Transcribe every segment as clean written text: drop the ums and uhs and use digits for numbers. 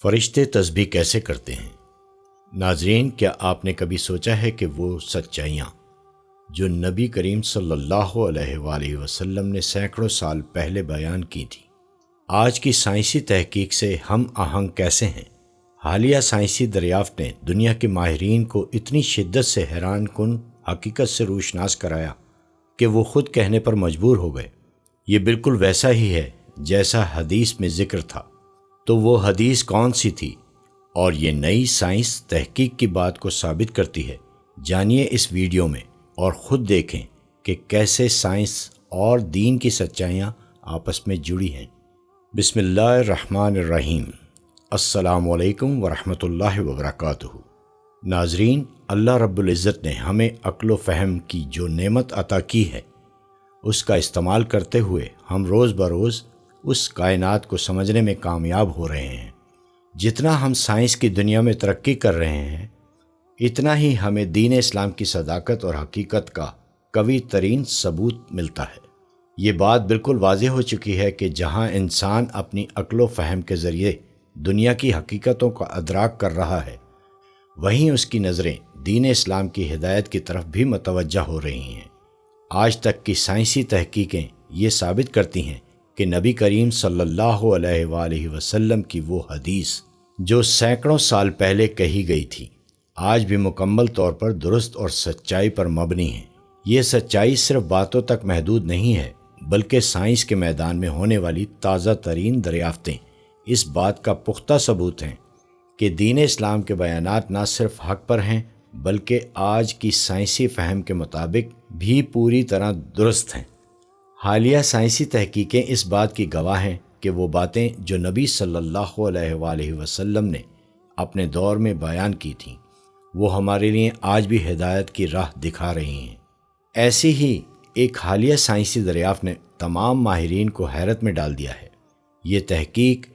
فرشتے تسبیح کیسے کرتے ہیں؟ ناظرین، کیا آپ نے کبھی سوچا ہے کہ وہ سچائیاں جو نبی کریم صلی اللہ علیہ وآلہ وسلم نے سینکڑوں سال پہلے بیان کی تھی، آج کی سائنسی تحقیق سے ہم آہنگ کیسے ہیں؟ حالیہ سائنسی دریافت نے دنیا کے ماہرین کو اتنی شدت سے حیران کن حقیقت سے روشناس کرایا کہ وہ خود کہنے پر مجبور ہو گئے، یہ بالکل ویسا ہی ہے جیسا حدیث میں ذکر تھا۔ تو وہ حدیث کون سی تھی اور یہ نئی سائنس تحقیق کی بات کو ثابت کرتی ہے؟ جانیے اس ویڈیو میں اور خود دیکھیں کہ کیسے سائنس اور دین کی سچائیاں آپس میں جڑی ہیں۔ بسم اللہ الرحمن الرحیم۔ السلام علیکم ورحمۃ اللہ وبرکاتہ۔ ناظرین، اللہ رب العزت نے ہمیں عقل و فہم کی جو نعمت عطا کی ہے، اس کا استعمال کرتے ہوئے ہم روز بروز اس کائنات کو سمجھنے میں کامیاب ہو رہے ہیں۔ جتنا ہم سائنس کی دنیا میں ترقی کر رہے ہیں، اتنا ہی ہمیں دین اسلام کی صداقت اور حقیقت کا قوی ترین ثبوت ملتا ہے۔ یہ بات بالکل واضح ہو چکی ہے کہ جہاں انسان اپنی عقل و فہم کے ذریعے دنیا کی حقیقتوں کا ادراک کر رہا ہے، وہیں اس کی نظریں دین اسلام کی ہدایت کی طرف بھی متوجہ ہو رہی ہیں۔ آج تک کی سائنسی تحقیقیں یہ ثابت کرتی ہیں کہ نبی کریم صلی اللہ علیہ وآلہ وسلم کی وہ حدیث جو سینکڑوں سال پہلے کہی گئی تھی، آج بھی مکمل طور پر درست اور سچائی پر مبنی ہے۔ یہ سچائی صرف باتوں تک محدود نہیں ہے، بلکہ سائنس کے میدان میں ہونے والی تازہ ترین دریافتیں اس بات کا پختہ ثبوت ہیں کہ دین اسلام کے بیانات نہ صرف حق پر ہیں، بلکہ آج کی سائنسی فہم کے مطابق بھی پوری طرح درست ہیں۔ حالیہ سائنسی تحقیقیں اس بات کی گواہ ہیں کہ وہ باتیں جو نبی صلی اللہ علیہ وآلہ وسلم نے اپنے دور میں بیان کی تھیں، وہ ہمارے لیے آج بھی ہدایت کی راہ دکھا رہی ہیں۔ ایسی ہی ایک حالیہ سائنسی دریافت نے تمام ماہرین کو حیرت میں ڈال دیا ہے۔ یہ تحقیق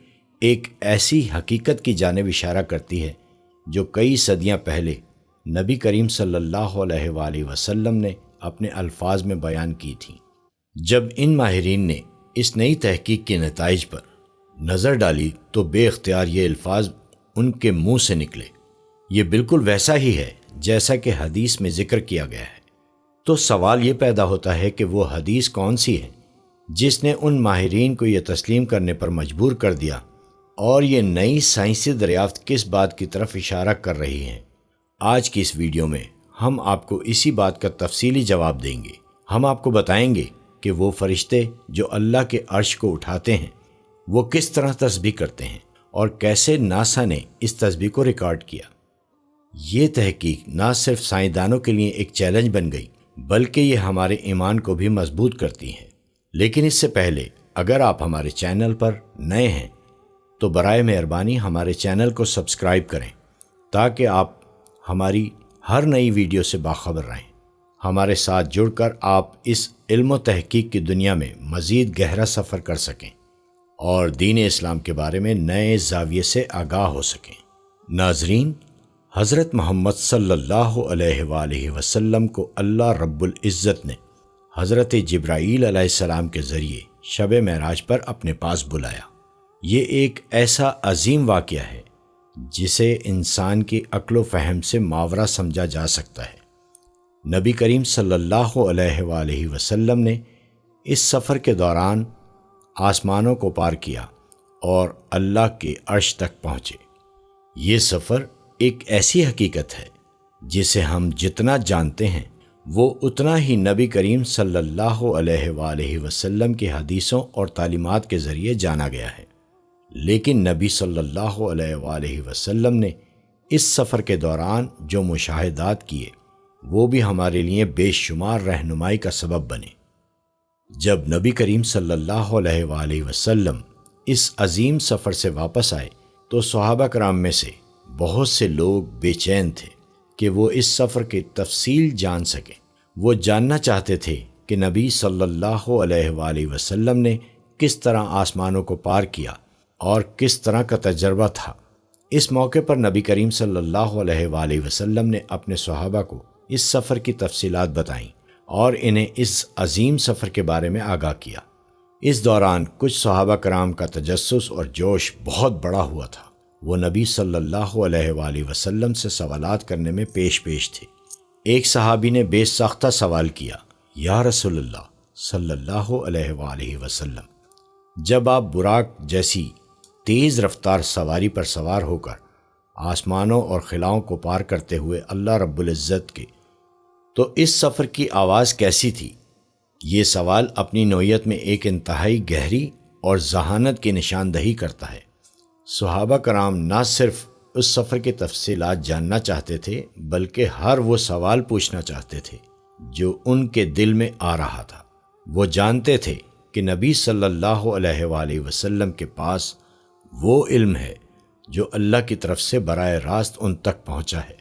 ایک ایسی حقیقت کی جانب اشارہ کرتی ہے جو کئی صدیاں پہلے نبی کریم صلی اللہ علیہ وآلہ وسلم نے اپنے الفاظ میں بیان کی تھی۔ جب ان ماہرین نے اس نئی تحقیق کے نتائج پر نظر ڈالی تو بے اختیار یہ الفاظ ان کے منہ سے نکلے، یہ بالکل ویسا ہی ہے جیسا کہ حدیث میں ذکر کیا گیا ہے۔ تو سوال یہ پیدا ہوتا ہے کہ وہ حدیث کون سی ہے جس نے ان ماہرین کو یہ تسلیم کرنے پر مجبور کر دیا، اور یہ نئی سائنسی دریافت کس بات کی طرف اشارہ کر رہی ہے؟ آج کی اس ویڈیو میں ہم آپ کو اسی بات کا تفصیلی جواب دیں گے۔ ہم آپ کو بتائیں گے کہ وہ فرشتے جو اللہ کے عرش کو اٹھاتے ہیں، وہ کس طرح تسبیح کرتے ہیں اور کیسے ناسا نے اس تسبیح کو ریکارڈ کیا۔ یہ تحقیق نہ صرف سائنسدانوں کے لیے ایک چیلنج بن گئی، بلکہ یہ ہمارے ایمان کو بھی مضبوط کرتی ہے۔ لیکن اس سے پہلے اگر آپ ہمارے چینل پر نئے ہیں تو برائے مہربانی ہمارے چینل کو سبسکرائب کریں تاکہ آپ ہماری ہر نئی ویڈیو سے باخبر رہیں۔ ہمارے ساتھ جڑ کر آپ اس علم و تحقیق کی دنیا میں مزید گہرا سفر کر سکیں اور دین اسلام کے بارے میں نئے زاویے سے آگاہ ہو سکیں۔ ناظرین، حضرت محمد صلی اللہ علیہ وآلہ وسلم کو اللہ رب العزت نے حضرت جبرائیل علیہ السلام کے ذریعے شب معراج پر اپنے پاس بلایا۔ یہ ایک ایسا عظیم واقعہ ہے جسے انسان کی عقل و فہم سے ماورا سمجھا جا سکتا ہے۔ نبی کریم صلی اللہ علیہ وآلہ وسلم نے اس سفر کے دوران آسمانوں کو پار کیا اور اللہ کے عرش تک پہنچے۔ یہ سفر ایک ایسی حقیقت ہے جسے ہم جتنا جانتے ہیں وہ اتنا ہی نبی کریم صلی اللہ علیہ وآلہ وسلم کی حدیثوں اور تعلیمات کے ذریعے جانا گیا ہے۔ لیکن نبی صلی اللہ علیہ وآلہ وسلم نے اس سفر کے دوران جو مشاہدات کیے، وہ بھی ہمارے لیے بے شمار رہنمائی کا سبب بنے۔ جب نبی کریم صلی اللہ علیہ وآلہ وسلم اس عظیم سفر سے واپس آئے تو صحابہ کرام میں سے بہت سے لوگ بے چین تھے کہ وہ اس سفر کی تفصیل جان سکیں۔ وہ جاننا چاہتے تھے کہ نبی صلی اللہ علیہ وآلہ وسلم نے کس طرح آسمانوں کو پار کیا اور کس طرح کا تجربہ تھا۔ اس موقع پر نبی کریم صلی اللہ علیہ وآلہ وسلم نے اپنے صحابہ کو اس سفر کی تفصیلات بتائیں اور انہیں اس عظیم سفر کے بارے میں آگاہ کیا۔ اس دوران کچھ صحابہ کرام کا تجسس اور جوش بہت بڑا ہوا تھا۔ وہ نبی صلی اللہ علیہ وآلہ وسلم سے سوالات کرنے میں پیش تھے۔ ایک صحابی نے بے ساختہ سوال کیا، یا رسول اللہ صلی اللہ علیہ وآلہ وسلم، جب آپ براق جیسی تیز رفتار سواری پر سوار ہو کر آسمانوں اور خلاؤں کو پار کرتے ہوئے اللہ رب العزت کے، تو اس سفر کی آواز کیسی تھی؟ یہ سوال اپنی نوعیت میں ایک انتہائی گہری اور ذہانت کی نشاندہی کرتا ہے۔ صحابہ کرام نہ صرف اس سفر کی تفصیلات جاننا چاہتے تھے، بلکہ ہر وہ سوال پوچھنا چاہتے تھے جو ان کے دل میں آ رہا تھا۔ وہ جانتے تھے کہ نبی صلی اللہ علیہ وآلہ وسلم کے پاس وہ علم ہے جو اللہ کی طرف سے براہ راست ان تک پہنچا ہے،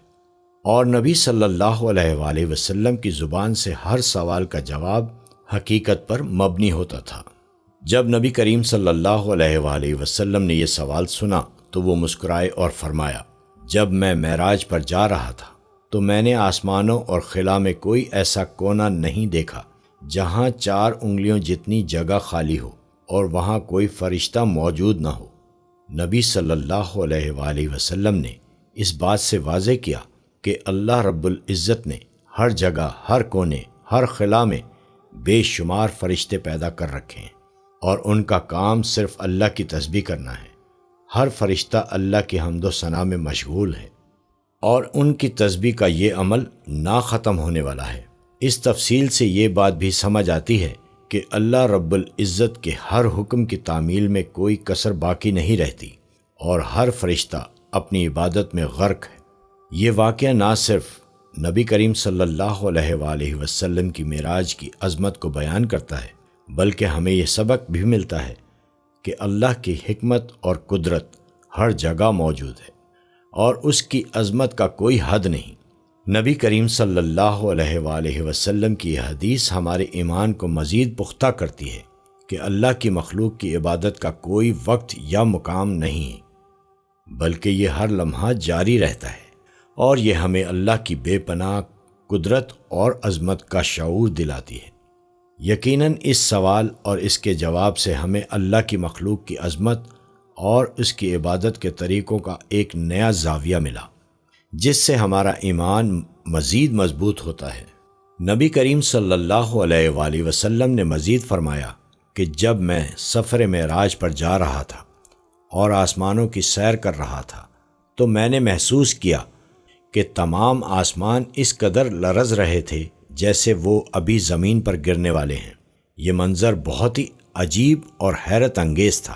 اور نبی صلی اللہ علیہ وآلہ وسلم کی زبان سے ہر سوال کا جواب حقیقت پر مبنی ہوتا تھا۔ جب نبی کریم صلی اللہ علیہ وآلہ وسلم نے یہ سوال سنا تو وہ مسکرائے اور فرمایا، جب میں معراج پر جا رہا تھا تو میں نے آسمانوں اور خلا میں کوئی ایسا کونا نہیں دیکھا جہاں 4 انگلیوں جتنی جگہ خالی ہو اور وہاں کوئی فرشتہ موجود نہ ہو۔ نبی صلی اللہ علیہ وآلہ وسلم نے اس بات سے واضح کیا کہ اللہ رب العزت نے ہر جگہ، ہر کونے، ہر خلا میں بے شمار فرشتے پیدا کر رکھے ہیں، اور ان کا کام صرف اللہ کی تسبیح کرنا ہے۔ ہر فرشتہ اللہ کی حمد و ثنا میں مشغول ہے، اور ان کی تسبیح کا یہ عمل نہ ختم ہونے والا ہے۔ اس تفصیل سے یہ بات بھی سمجھ آتی ہے کہ اللہ رب العزت کے ہر حکم کی تعمیل میں کوئی کسر باقی نہیں رہتی، اور ہر فرشتہ اپنی عبادت میں غرق ہے۔ یہ واقعہ نہ صرف نبی کریم صلی اللہ علیہ وآلہ وسلم کی معراج کی عظمت کو بیان کرتا ہے، بلکہ ہمیں یہ سبق بھی ملتا ہے کہ اللہ کی حکمت اور قدرت ہر جگہ موجود ہے، اور اس کی عظمت کا کوئی حد نہیں۔ نبی کریم صلی اللہ علیہ وآلہ وسلم کی یہ حدیث ہمارے ایمان کو مزید پختہ کرتی ہے کہ اللہ کی مخلوق کی عبادت کا کوئی وقت یا مقام نہیں ہے، بلکہ یہ ہر لمحہ جاری رہتا ہے، اور یہ ہمیں اللہ کی بے پناہ قدرت اور عظمت کا شعور دلاتی ہے۔ یقیناً اس سوال اور اس کے جواب سے ہمیں اللہ کی مخلوق کی عظمت اور اس کی عبادت کے طریقوں کا ایک نیا زاویہ ملا، جس سے ہمارا ایمان مزید مضبوط ہوتا ہے۔ نبی کریم صلی اللہ علیہ وآلہ وسلم نے مزید فرمایا کہ جب میں سفر معراج پر جا رہا تھا اور آسمانوں کی سیر کر رہا تھا تو میں نے محسوس کیا کہ تمام آسمان اس قدر لرز رہے تھے جیسے وہ ابھی زمین پر گرنے والے ہیں۔ یہ منظر بہت ہی عجیب اور حیرت انگیز تھا۔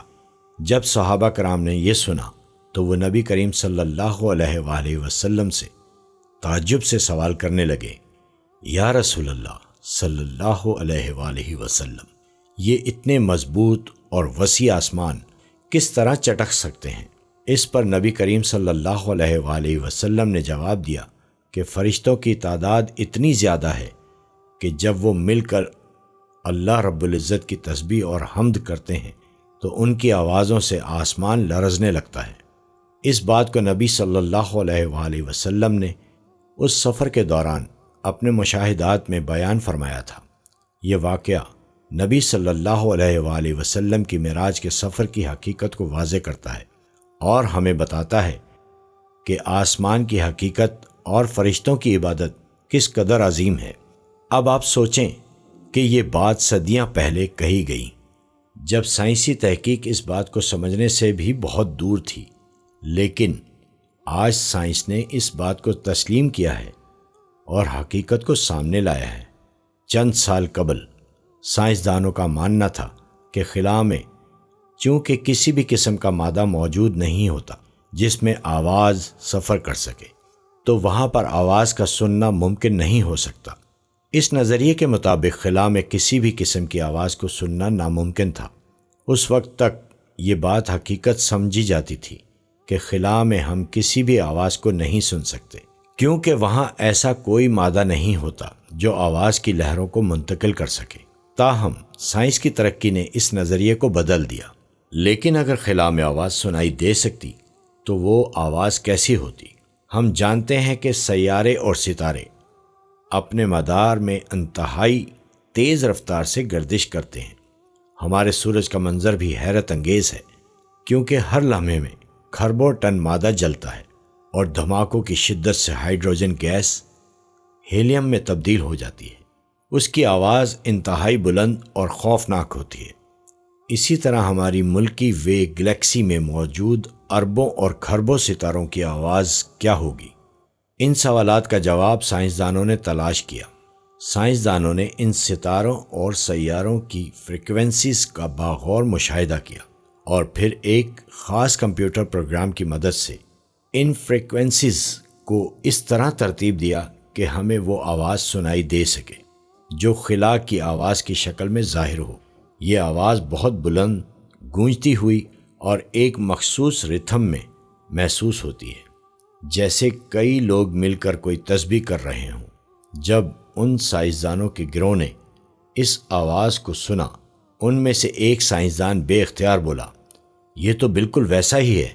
جب صحابہ کرام نے یہ سنا تو وہ نبی کریم صلی اللہ علیہ وآلہ وسلم سے تعجب سے سوال کرنے لگے، یا رسول اللہ صلی اللہ علیہ وآلہ وسلم، یہ اتنے مضبوط اور وسیع آسمان کس طرح چٹک سکتے ہیں؟ اس پر نبی کریم صلی اللہ علیہ وآلہ وسلم نے جواب دیا کہ فرشتوں کی تعداد اتنی زیادہ ہے کہ جب وہ مل کر اللہ رب العزت کی تسبیح اور حمد کرتے ہیں تو ان کی آوازوں سے آسمان لرزنے لگتا ہے۔ اس بات کو نبی صلی اللہ علیہ وآلہ وسلم نے اس سفر کے دوران اپنے مشاہدات میں بیان فرمایا تھا۔ یہ واقعہ نبی صلی اللہ علیہ وآلہ وسلم کی معراج کے سفر کی حقیقت کو واضح کرتا ہے اور ہمیں بتاتا ہے کہ آسمان کی حقیقت اور فرشتوں کی عبادت کس قدر عظیم ہے۔ اب آپ سوچیں کہ یہ بات صدیاں پہلے کہی گئی، جب سائنسی تحقیق اس بات کو سمجھنے سے بھی بہت دور تھی، لیکن آج سائنس نے اس بات کو تسلیم کیا ہے اور حقیقت کو سامنے لایا ہے۔ چند سال قبل سائنسدانوں کا ماننا تھا کہ خلا میں چونکہ کسی بھی قسم کا مادہ موجود نہیں ہوتا جس میں آواز سفر کر سکے، تو وہاں پر آواز کا سننا ممکن نہیں ہو سکتا۔ اس نظریے کے مطابق خلا میں کسی بھی قسم کی آواز کو سننا ناممکن تھا۔ اس وقت تک یہ بات حقیقت سمجھی جاتی تھی کہ خلا میں ہم کسی بھی آواز کو نہیں سن سکتے، کیونکہ وہاں ایسا کوئی مادہ نہیں ہوتا جو آواز کی لہروں کو منتقل کر سکے۔ تاہم سائنس کی ترقی نے اس نظریے کو بدل دیا۔ لیکن اگر خلا میں آواز سنائی دے سکتی تو وہ آواز کیسی ہوتی؟ ہم جانتے ہیں کہ سیارے اور ستارے اپنے مدار میں انتہائی تیز رفتار سے گردش کرتے ہیں۔ ہمارے سورج کا منظر بھی حیرت انگیز ہے، کیونکہ ہر لمحے میں کھربوں ٹن مادہ جلتا ہے اور دھماکوں کی شدت سے ہائیڈروجن گیس ہیلیم میں تبدیل ہو جاتی ہے۔ اس کی آواز انتہائی بلند اور خوفناک ہوتی ہے۔ اسی طرح ہماری ملکی وے گلیکسی میں موجود اربوں اور کھربوں ستاروں کی آواز کیا ہوگی؟ ان سوالات کا جواب سائنسدانوں نے تلاش کیا۔ سائنسدانوں نے ان ستاروں اور سیاروں کی فریکوینسیز کا باغور مشاہدہ کیا اور پھر ایک خاص کمپیوٹر پروگرام کی مدد سے ان فریکوینسیز کو اس طرح ترتیب دیا کہ ہمیں وہ آواز سنائی دے سکے جو خلا کی آواز کی شکل میں ظاہر ہو۔ یہ آواز بہت بلند، گونجتی ہوئی اور ایک مخصوص ریتھم میں محسوس ہوتی ہے، جیسے کئی لوگ مل کر کوئی تسبیح کر رہے ہوں۔ جب ان سائنسدانوں کے گروہ نے اس آواز کو سنا، ان میں سے ایک سائنسدان بے اختیار بولا، یہ تو بالکل ویسا ہی ہے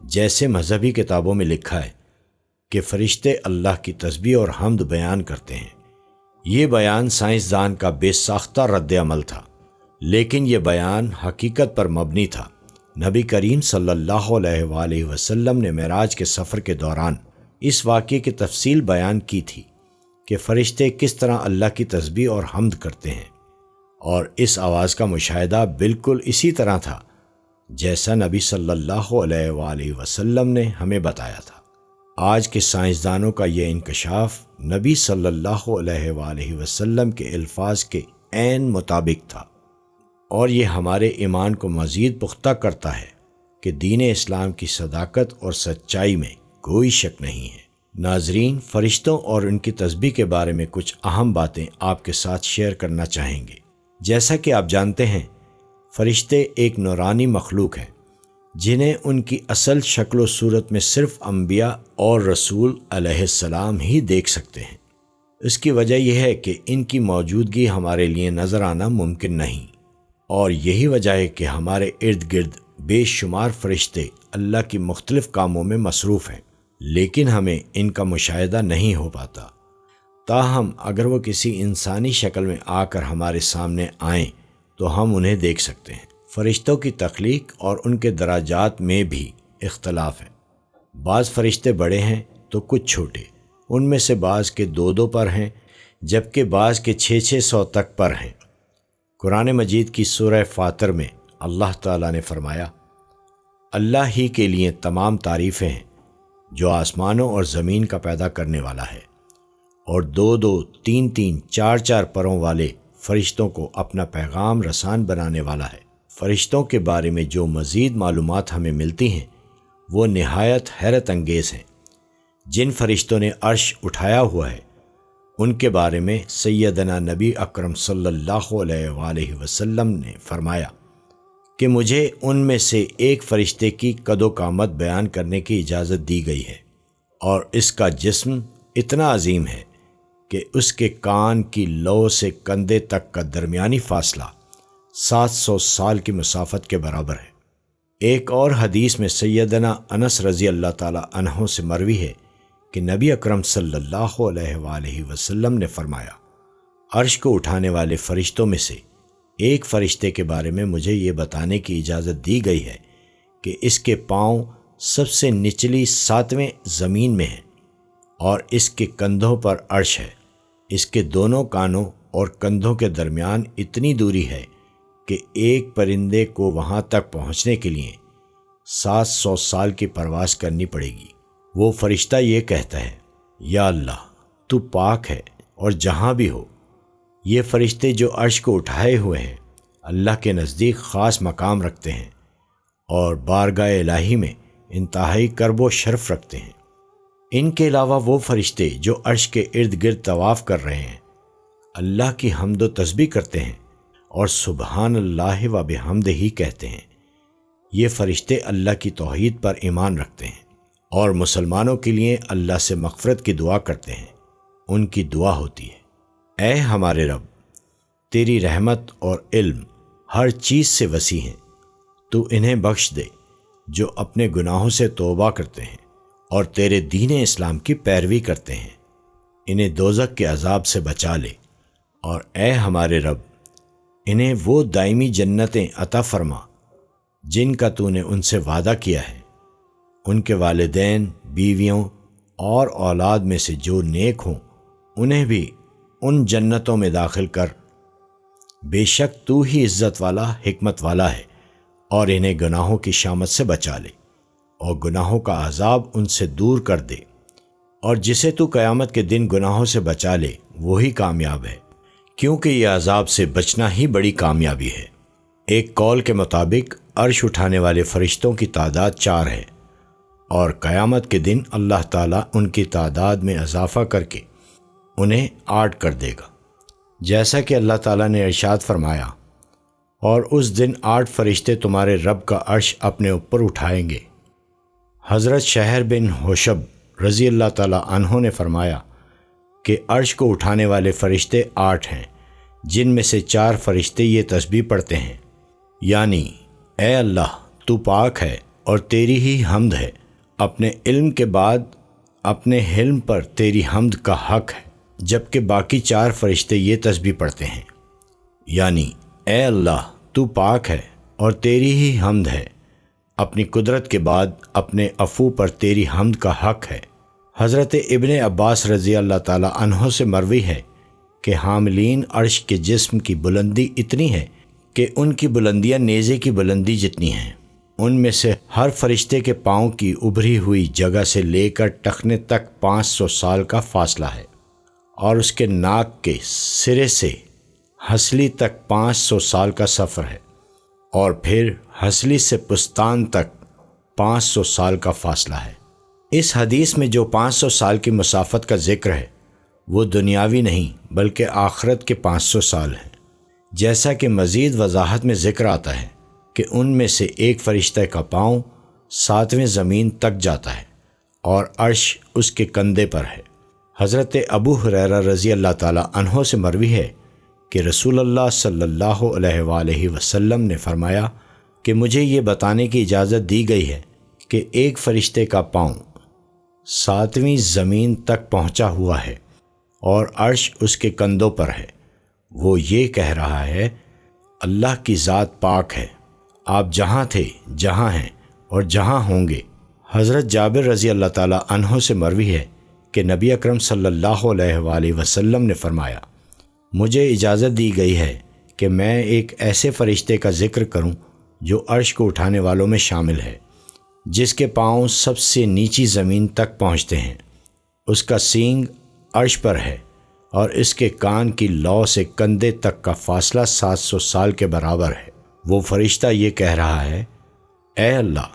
جیسے مذہبی کتابوں میں لکھا ہے کہ فرشتے اللہ کی تسبیح اور حمد بیان کرتے ہیں۔ یہ بیان سائنسدان کا بے ساختہ رد عمل تھا، لیکن یہ بیان حقیقت پر مبنی تھا۔ نبی کریم صلی اللہ علیہ وآلہ وسلم نے معراج کے سفر کے دوران اس واقعے کی تفصیل بیان کی تھی کہ فرشتے کس طرح اللہ کی تسبیح اور حمد کرتے ہیں، اور اس آواز کا مشاہدہ بالکل اسی طرح تھا جیسا نبی صلی اللہ علیہ وآلہ وسلم نے ہمیں بتایا تھا۔ آج کے سائنسدانوں کا یہ انکشاف نبی صلی اللہ علیہ وآلہ وسلم کے الفاظ کے عین مطابق تھا، اور یہ ہمارے ایمان کو مزید پختہ کرتا ہے کہ دین اسلام کی صداقت اور سچائی میں کوئی شک نہیں ہے۔ ناظرین، فرشتوں اور ان کی تسبیح کے بارے میں کچھ اہم باتیں آپ کے ساتھ شیئر کرنا چاہیں گے۔ جیسا کہ آپ جانتے ہیں، فرشتے ایک نورانی مخلوق ہیں جنہیں ان کی اصل شکل و صورت میں صرف انبیاء اور رسول علیہ السلام ہی دیکھ سکتے ہیں۔ اس کی وجہ یہ ہے کہ ان کی موجودگی ہمارے لیے نظر آنا ممکن نہیں، اور یہی وجہ ہے کہ ہمارے ارد گرد بے شمار فرشتے اللہ کی مختلف کاموں میں مصروف ہیں، لیکن ہمیں ان کا مشاہدہ نہیں ہو پاتا۔ تاہم اگر وہ کسی انسانی شکل میں آ کر ہمارے سامنے آئیں تو ہم انہیں دیکھ سکتے ہیں۔ فرشتوں کی تخلیق اور ان کے درجات میں بھی اختلاف ہے۔ بعض فرشتے بڑے ہیں تو کچھ چھوٹے، ان میں سے بعض کے 2 پر ہیں جبکہ بعض کے 600 تک پر ہیں۔ قرآن مجید کی سورہ فاطر میں اللہ تعالیٰ نے فرمایا، اللہ ہی کے لیے تمام تعریفیں ہیں جو آسمانوں اور زمین کا پیدا کرنے والا ہے، اور 2 3 4 پروں والے فرشتوں کو اپنا پیغام رسان بنانے والا ہے۔ فرشتوں کے بارے میں جو مزید معلومات ہمیں ملتی ہیں وہ نہایت حیرت انگیز ہیں۔ جن فرشتوں نے عرش اٹھایا ہوا ہے ان کے بارے میں سیدنا نبی اکرم صلی اللہ علیہ وآلہ وسلم نے فرمایا کہ مجھے ان میں سے ایک فرشتے کی قد و قامت بیان کرنے کی اجازت دی گئی ہے، اور اس کا جسم اتنا عظیم ہے کہ اس کے کان کی لو سے کندھے تک کا درمیانی فاصلہ 700 سال کی مسافت کے برابر ہے۔ ایک اور حدیث میں سیدنا انس رضی اللہ تعالی عنہ سے مروی ہے کہ نبی اکرم صلی اللہ علیہ وآلہ وسلم نے فرمایا، عرش کو اٹھانے والے فرشتوں میں سے ایک فرشتے کے بارے میں مجھے یہ بتانے کی اجازت دی گئی ہے کہ اس کے پاؤں سب سے نچلی 7ویں زمین میں ہیں، اور اس کے کندھوں پر عرش ہے۔ اس کے دونوں کانوں اور کندھوں کے درمیان اتنی دوری ہے کہ ایک پرندے کو وہاں تک پہنچنے کے لیے 700 سال کی پرواز کرنی پڑے گی۔ وہ فرشتہ یہ کہتا ہے، یا اللہ تو پاک ہے اور جہاں بھی ہو۔ یہ فرشتے جو عرش کو اٹھائے ہوئے ہیں اللہ کے نزدیک خاص مقام رکھتے ہیں اور بارگاہ الہی میں انتہائی کرب و شرف رکھتے ہیں۔ ان کے علاوہ وہ فرشتے جو عرش کے ارد گرد طواف کر رہے ہیں اللہ کی حمد و تسبیح کرتے ہیں اور سبحان اللہ و بحمدہ ہی کہتے ہیں۔ یہ فرشتے اللہ کی توحید پر ایمان رکھتے ہیں اور مسلمانوں کے لیے اللہ سے مغفرت کی دعا کرتے ہیں۔ ان کی دعا ہوتی ہے، اے ہمارے رب، تیری رحمت اور علم ہر چیز سے وسیع ہیں، تو انہیں بخش دے جو اپنے گناہوں سے توبہ کرتے ہیں اور تیرے دین اسلام کی پیروی کرتے ہیں۔ انہیں دوزخ کے عذاب سے بچا لے، اور اے ہمارے رب، انہیں وہ دائمی جنتیں عطا فرما جن کا تو نے ان سے وعدہ کیا ہے، ان کے والدین، بیویوں اور اولاد میں سے جو نیک ہوں انہیں بھی ان جنتوں میں داخل کر، بے شک تو ہی عزت والا، حکمت والا ہے، اور انہیں گناہوں کی شامت سے بچا لے اور گناہوں کا عذاب ان سے دور کر دے، اور جسے تو قیامت کے دن گناہوں سے بچا لے وہی کامیاب ہے، کیونکہ یہ عذاب سے بچنا ہی بڑی کامیابی ہے۔ ایک قول کے مطابق عرش اٹھانے والے فرشتوں کی تعداد 4 ہے، اور قیامت کے دن اللہ تعالیٰ ان کی تعداد میں اضافہ کر کے انہیں 8 کر دے گا، جیسا کہ اللہ تعالیٰ نے ارشاد فرمایا، اور اس دن 8 فرشتے تمہارے رب کا عرش اپنے اوپر اٹھائیں گے۔ حضرت شہر بن حوشب رضی اللہ تعالیٰ عنہ نے فرمایا کہ عرش کو اٹھانے والے فرشتے 8 ہیں، جن میں سے 4 فرشتے یہ تسبیح پڑھتے ہیں، یعنی اے اللہ تو پاک ہے اور تیری ہی حمد ہے، اپنے علم کے بعد اپنے حلم پر تیری حمد کا حق ہے، جبکہ باقی 4 فرشتے یہ تسبیح پڑھتے ہیں، یعنی اے اللہ تو پاک ہے اور تیری ہی حمد ہے، اپنی قدرت کے بعد اپنے عفو پر تیری حمد کا حق ہے۔ حضرت ابن عباس رضی اللہ تعالیٰ عنہ سے مروی ہے کہ حاملین عرش کے جسم کی بلندی اتنی ہے کہ ان کی بلندیاں نیزے کی بلندی جتنی ہیں، ان میں سے ہر فرشتے کے پاؤں کی ابھری ہوئی جگہ سے لے کر ٹخنے تک 500 سال کا فاصلہ ہے، اور اس کے ناک کے سرے سے ہنسلی تک 500 سال کا سفر ہے، اور پھر ہنسلی سے پستان تک 500 سال کا فاصلہ ہے۔ اس حدیث میں جو 500 سال کی مسافت کا ذکر ہے وہ دنیاوی نہیں بلکہ آخرت کے 500 سال ہیں، جیسا کہ مزید وضاحت میں ذکر آتا ہے کہ ان میں سے ایک فرشتہ کا پاؤں 7ویں زمین تک جاتا ہے اور عرش اس کے کندھے پر ہے۔ حضرت ابو ہریرہ رضی اللہ تعالیٰ عنہ سے مروی ہے کہ رسول اللہ صلی اللہ علیہ وآلہ وسلم نے فرمایا کہ مجھے یہ بتانے کی اجازت دی گئی ہے کہ ایک فرشتے کا پاؤں 7ویں زمین تک پہنچا ہوا ہے اور عرش اس کے کندھوں پر ہے۔ وہ یہ کہہ رہا ہے، اللہ کی ذات پاک ہے، آپ جہاں تھے، جہاں ہیں اور جہاں ہوں گے۔ حضرت جابر رضی اللہ تعالیٰ عنہ سے مروی ہے کہ نبی اکرم صلی اللہ علیہ وآلہ وسلم نے فرمایا، مجھے اجازت دی گئی ہے کہ میں ایک ایسے فرشتے کا ذکر کروں جو عرش کو اٹھانے والوں میں شامل ہے، جس کے پاؤں سب سے نیچی زمین تک پہنچتے ہیں، اس کا سینگ عرش پر ہے اور اس کے کان کی لو سے کندھے تک کا فاصلہ 700 سال کے برابر ہے۔ وہ فرشتہ یہ کہہ رہا ہے، اے اللہ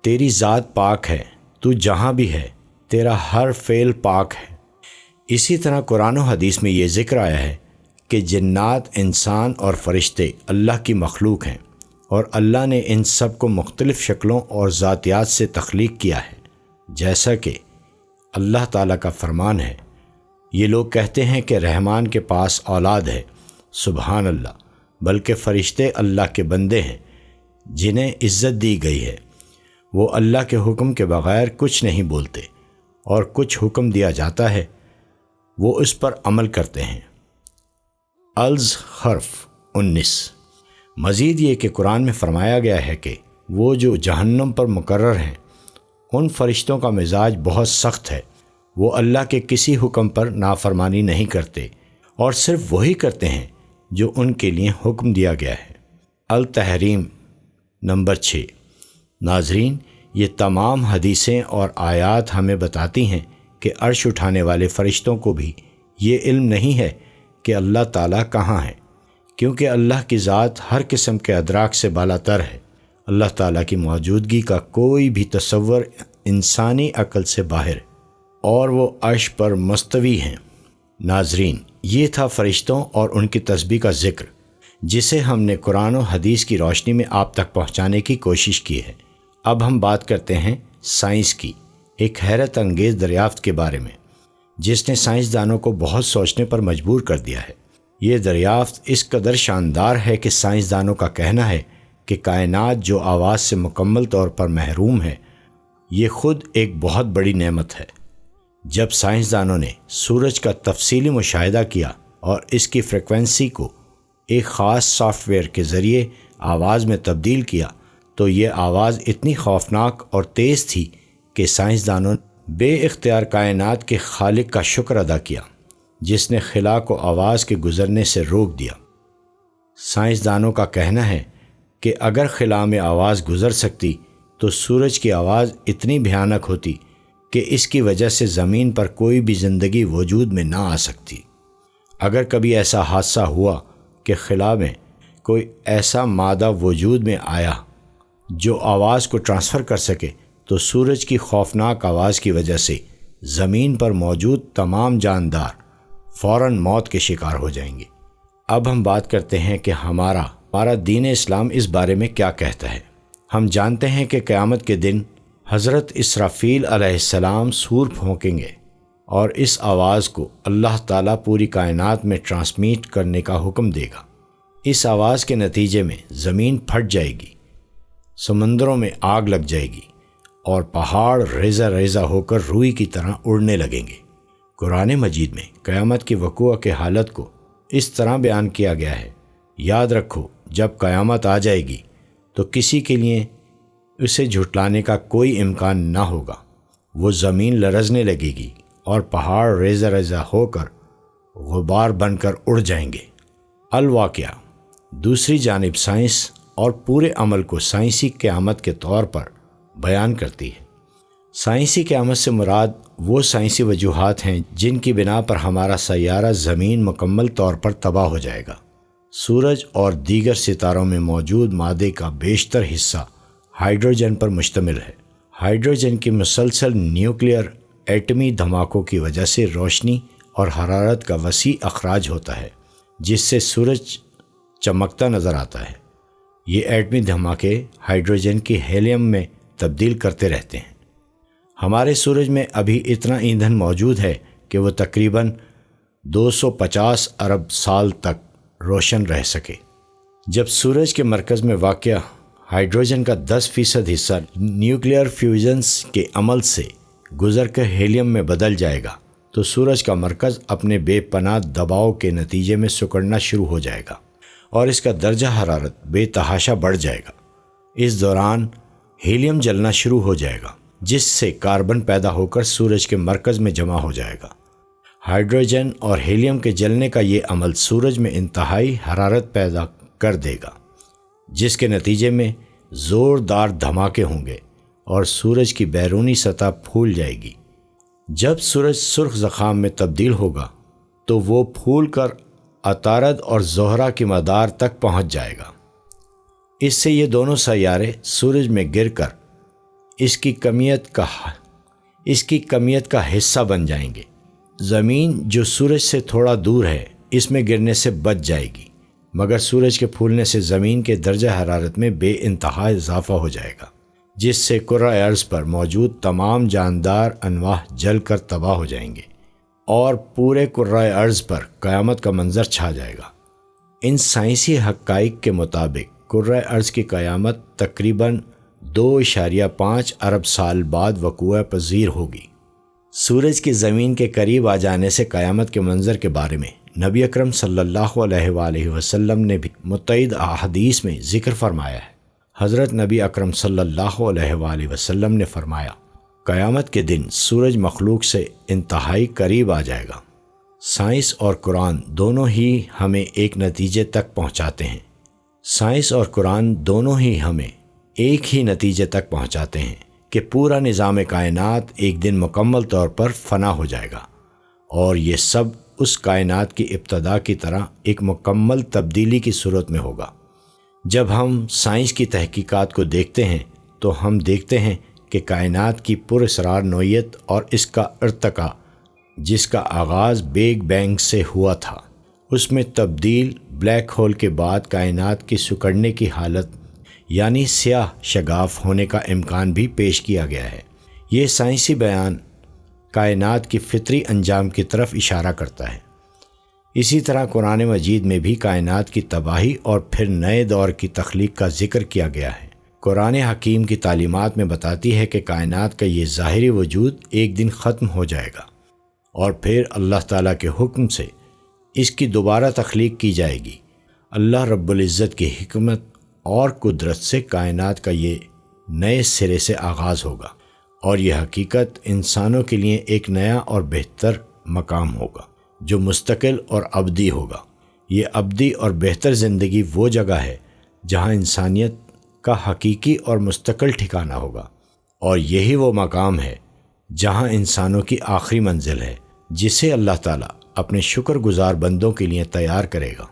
تیری ذات پاک ہے، تو جہاں بھی ہے، تیرا ہر فعل پاک ہے۔ اسی طرح قرآن و حدیث میں یہ ذکر آیا ہے کہ جنات، انسان اور فرشتے اللہ کی مخلوق ہیں، اور اللہ نے ان سب کو مختلف شکلوں اور ذاتیات سے تخلیق کیا ہے، جیسا کہ اللہ تعالیٰ کا فرمان ہے، یہ لوگ کہتے ہیں کہ رحمان کے پاس اولاد ہے، سبحان اللہ، بلکہ فرشتے اللہ کے بندے ہیں جنہیں عزت دی گئی ہے، وہ اللہ کے حکم کے بغیر کچھ نہیں بولتے، اور کچھ حکم دیا جاتا ہے وہ اس پر عمل کرتے ہیں۔ الزخرف 19۔ مزید یہ کہ قرآن میں فرمایا گیا ہے کہ وہ جو جہنم پر مقرر ہیں ان فرشتوں کا مزاج بہت سخت ہے، وہ اللہ کے کسی حکم پر نافرمانی نہیں کرتے اور صرف وہی کرتے ہیں جو ان کے لیے حکم دیا گیا ہے۔ التحریم نمبر 6۔ ناظرین، یہ تمام حدیثیں اور آیات ہمیں بتاتی ہیں کہ عرش اٹھانے والے فرشتوں کو بھی یہ علم نہیں ہے کہ اللہ تعالیٰ کہاں ہے، کیونکہ اللہ کی ذات ہر قسم کے ادراک سے بالا تر ہے۔ اللہ تعالیٰ کی موجودگی کا کوئی بھی تصور انسانی عقل سے باہر ہے، اور وہ عرش پر مستوی ہیں۔ ناظرین، یہ تھا فرشتوں اور ان کی تسبیح کا ذکر، جسے ہم نے قرآن و حدیث کی روشنی میں آپ تک پہنچانے کی کوشش کی ہے۔ اب ہم بات کرتے ہیں سائنس کی ایک حیرت انگیز دریافت کے بارے میں، جس نے سائنسدانوں کو بہت سوچنے پر مجبور کر دیا ہے۔ یہ دریافت اس قدر شاندار ہے کہ سائنسدانوں کا کہنا ہے کہ کائنات جو آواز سے مکمل طور پر محروم ہے، یہ خود ایک بہت بڑی نعمت ہے۔ جب سائنسدانوں نے سورج کا تفصیلی مشاہدہ کیا اور اس کی فریکوینسی کو ایک خاص سافٹ ویئر کے ذریعے آواز میں تبدیل کیا تو یہ آواز اتنی خوفناک اور تیز تھی کہ سائنسدانوں نے بے اختیار کائنات کے خالق کا شکر ادا کیا جس نے خلا کو آواز کے گزرنے سے روک دیا۔ سائنسدانوں کا کہنا ہے کہ اگر خلا میں آواز گزر سکتی تو سورج کی آواز اتنی بھیانک ہوتی کہ اس کی وجہ سے زمین پر کوئی بھی زندگی وجود میں نہ آ سکتی۔ اگر کبھی ایسا حادثہ ہوا کہ خلا میں کوئی ایسا مادہ وجود میں آیا جو آواز کو ٹرانسفر کر سکے تو سورج کی خوفناک آواز کی وجہ سے زمین پر موجود تمام جاندار فوراً موت کے شکار ہو جائیں گے۔ اب ہم بات کرتے ہیں کہ ہمارا دین اسلام اس بارے میں کیا کہتا ہے۔ ہم جانتے ہیں کہ قیامت کے دن حضرت اسرافیل علیہ السلام سور پھونکیں گے اور اس آواز کو اللہ تعالیٰ پوری کائنات میں ٹرانسمیٹ کرنے کا حکم دے گا۔ اس آواز کے نتیجے میں زمین پھٹ جائے گی، سمندروں میں آگ لگ جائے گی اور پہاڑ ریزہ ریزہ ہو کر روئی کی طرح اڑنے لگیں گے۔ قرآن مجید میں قیامت کی وقوع کی حالت کو اس طرح بیان کیا گیا ہے، یاد رکھو جب قیامت آ جائے گی تو کسی کے لیے اسے جھٹلانے کا کوئی امکان نہ ہوگا۔ وہ زمین لرزنے لگے گی اور پہاڑ ریزہ ریزہ ہو کر غبار بن کر اڑ جائیں گے۔ الواقعہ دوسری جانب سائنس اور پورے عمل کو سائنسی قیامت کے طور پر بیان کرتی ہے۔ سائنسی قیامت سے مراد وہ سائنسی وجوہات ہیں جن کی بنا پر ہمارا سیارہ زمین مکمل طور پر تباہ ہو جائے گا۔ سورج اور دیگر ستاروں میں موجود مادے کا بیشتر حصہ ہائیڈروجن پر مشتمل ہے۔ ہائیڈروجن کی مسلسل نیوکلیئر ایٹمی دھماکوں کی وجہ سے روشنی اور حرارت کا وسیع اخراج ہوتا ہے جس سے سورج چمکتا نظر آتا ہے۔ یہ ایٹمی دھماکے ہائیڈروجن کی ہیلیم میں تبدیل کرتے رہتے ہیں۔ ہمارے سورج میں ابھی اتنا ایندھن موجود ہے کہ وہ تقریباً 250 ارب سال تک روشن رہ سکے۔ جب سورج کے مرکز میں واقع ہائیڈروجن کا 10% حصہ نیوکلیئر فیوژنز کے عمل سے گزر کر ہیلیم میں بدل جائے گا تو سورج کا مرکز اپنے بے پناہ دباؤ کے نتیجے میں سکڑنا شروع ہو جائے گا اور اس کا درجہ حرارت بے تحاشا بڑھ جائے گا۔ اس دوران ہیلیم جلنا شروع ہو جائے گا جس سے کاربن پیدا ہو کر سورج کے مرکز میں جمع ہو جائے گا۔ ہائیڈروجن اور ہیلیم کے جلنے کا یہ عمل سورج میں انتہائی حرارت پیدا کر دے گا جس کے نتیجے میں زوردار دھماکے ہوں گے اور سورج کی بیرونی سطح پھول جائے گی۔ جب سورج سرخ زخام میں تبدیل ہوگا تو وہ پھول کر عطارد اور زہرہ کی مدار تک پہنچ جائے گا۔ اس سے یہ دونوں سیارے سورج میں گر کر اس کی کمیت کا حصہ بن جائیں گے۔ زمین جو سورج سے تھوڑا دور ہے اس میں گرنے سے بچ جائے گی، مگر سورج کے پھولنے سے زمین کے درجہ حرارت میں بے انتہا اضافہ ہو جائے گا جس سے کرۂ ارض پر موجود تمام جاندار انواع جل کر تباہ ہو جائیں گے اور پورے کرۂ ارض پر قیامت کا منظر چھا جائے گا۔ ان سائنسی حقائق کے مطابق کرۂ ارض کی قیامت تقریباً 2.5 ارب سال بعد وقوع پذیر ہوگی۔ سورج کی زمین کے قریب آ جانے سے قیامت کے منظر کے بارے میں نبی اکرم صلی اللہ علیہ وآلہ وسلم نے بھی متعدد احادیث میں ذکر فرمایا ہے۔ حضرت نبی اکرم صلی اللہ علیہ وآلہ وسلم نے فرمایا، قیامت کے دن سورج مخلوق سے انتہائی قریب آ جائے گا۔ سائنس اور قرآن دونوں ہی ہمیں ایک نتیجے تک پہنچاتے ہیں۔ سائنس اور قرآن دونوں ہی ہمیں ایک ہی نتیجے تک پہنچاتے ہیں کہ پورا نظام کائنات ایک دن مکمل طور پر فنا ہو جائے گا اور یہ سب اس کائنات کی ابتدا کی طرح ایک مکمل تبدیلی کی صورت میں ہوگا۔ جب ہم سائنس کی تحقیقات کو دیکھتے ہیں تو ہم دیکھتے ہیں کہ کائنات کی پراسرار نوعیت اور اس کا ارتقاء جس کا آغاز بگ بینگ سے ہوا تھا، اس میں تبدیل بلیک ہول کے بعد کائنات کی سکڑنے کی حالت یعنی سیاہ شگاف ہونے کا امکان بھی پیش کیا گیا ہے۔ یہ سائنسی بیان کائنات کی فطری انجام کی طرف اشارہ کرتا ہے۔ اسی طرح قرآن مجید میں بھی کائنات کی تباہی اور پھر نئے دور کی تخلیق کا ذکر کیا گیا ہے۔ قرآن حکیم کی تعلیمات میں بتاتی ہے کہ کائنات کا یہ ظاہری وجود ایک دن ختم ہو جائے گا اور پھر اللہ تعالیٰ کے حکم سے اس کی دوبارہ تخلیق کی جائے گی۔ اللہ رب العزت کی حکمت اور قدرت سے کائنات کا یہ نئے سرے سے آغاز ہوگا اور یہ حقیقت انسانوں کے لیے ایک نیا اور بہتر مقام ہوگا جو مستقل اور ابدی ہوگا۔ یہ ابدی اور بہتر زندگی وہ جگہ ہے جہاں انسانیت کا حقیقی اور مستقل ٹھکانہ ہوگا، اور یہی وہ مقام ہے جہاں انسانوں کی آخری منزل ہے جسے اللہ تعالیٰ اپنے شکر گزار بندوں کے لیے تیار کرے گا۔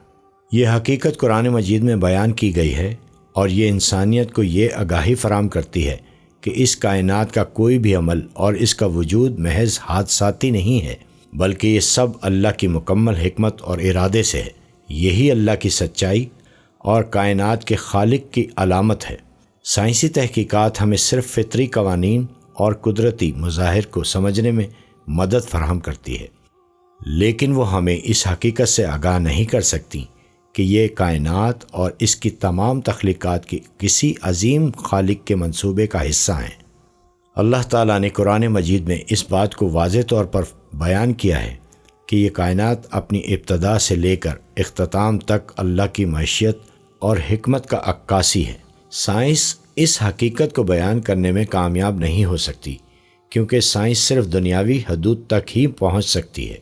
یہ حقیقت قرآن مجید میں بیان کی گئی ہے، اور یہ انسانیت کو یہ آگاہی فراہم کرتی ہے کہ اس کائنات کا کوئی بھی عمل اور اس کا وجود محض حادثاتی نہیں ہے، بلکہ یہ سب اللہ کی مکمل حکمت اور ارادے سے ہے۔ یہی اللہ کی سچائی اور کائنات کے خالق کی علامت ہے۔ سائنسی تحقیقات ہمیں صرف فطری قوانین اور قدرتی مظاہر کو سمجھنے میں مدد فراہم کرتی ہے، لیکن وہ ہمیں اس حقیقت سے آگاہ نہیں کر سکتی کہ یہ کائنات اور اس کی تمام تخلیقات کی کسی عظیم خالق کے منصوبے کا حصہ ہیں۔ اللہ تعالیٰ نے قرآن مجید میں اس بات کو واضح طور پر بیان کیا ہے کہ یہ کائنات اپنی ابتدا سے لے کر اختتام تک اللہ کی معیشت اور حکمت کا عکاسی ہے۔ سائنس اس حقیقت کو بیان کرنے میں کامیاب نہیں ہو سکتی، کیونکہ سائنس صرف دنیاوی حدود تک ہی پہنچ سکتی ہے،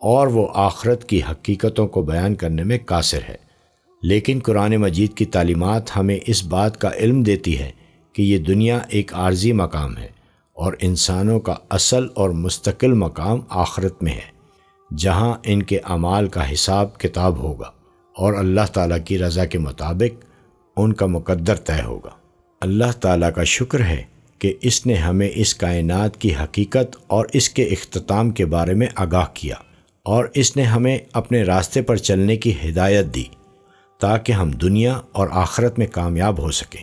اور وہ آخرت کی حقیقتوں کو بیان کرنے میں قاصر ہے۔ لیکن قرآن مجید کی تعلیمات ہمیں اس بات کا علم دیتی ہے کہ یہ دنیا ایک عارضی مقام ہے، اور انسانوں کا اصل اور مستقل مقام آخرت میں ہے، جہاں ان کے اعمال کا حساب کتاب ہوگا اور اللہ تعالیٰ کی رضا کے مطابق ان کا مقدر طے ہوگا۔ اللہ تعالیٰ کا شکر ہے کہ اس نے ہمیں اس کائنات کی حقیقت اور اس کے اختتام کے بارے میں آگاہ کیا، اور اس نے ہمیں اپنے راستے پر چلنے کی ہدایت دی تاکہ ہم دنیا اور آخرت میں کامیاب ہو سکیں۔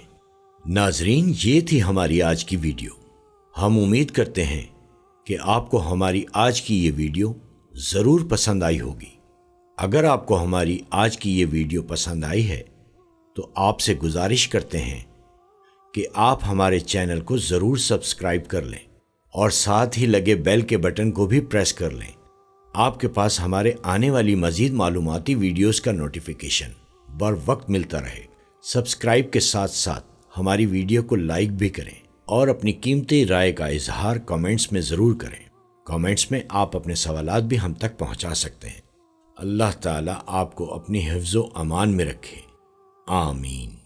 ناظرین، یہ تھی ہماری آج کی ویڈیو۔ ہم امید کرتے ہیں کہ آپ کو ہماری آج کی یہ ویڈیو ضرور پسند آئی ہوگی۔ اگر آپ کو ہماری آج کی یہ ویڈیو پسند آئی ہے تو آپ سے گزارش کرتے ہیں کہ آپ ہمارے چینل کو ضرور سبسکرائب کر لیں، اور ساتھ ہی لگے بیل کے بٹن کو بھی پریس کر لیں۔ آپ کے پاس ہمارے آنے والی مزید معلوماتی ویڈیوز کا نوٹیفیکیشن بر وقت ملتا رہے۔ سبسکرائب کے ساتھ ساتھ ہماری ویڈیو کو لائک بھی کریں، اور اپنی قیمتی رائے کا اظہار کامنٹس میں ضرور کریں۔ کامنٹس میں آپ اپنے سوالات بھی ہم تک پہنچا سکتے ہیں۔ اللہ تعالیٰ آپ کو اپنی حفظ و امان میں رکھے۔ آمین۔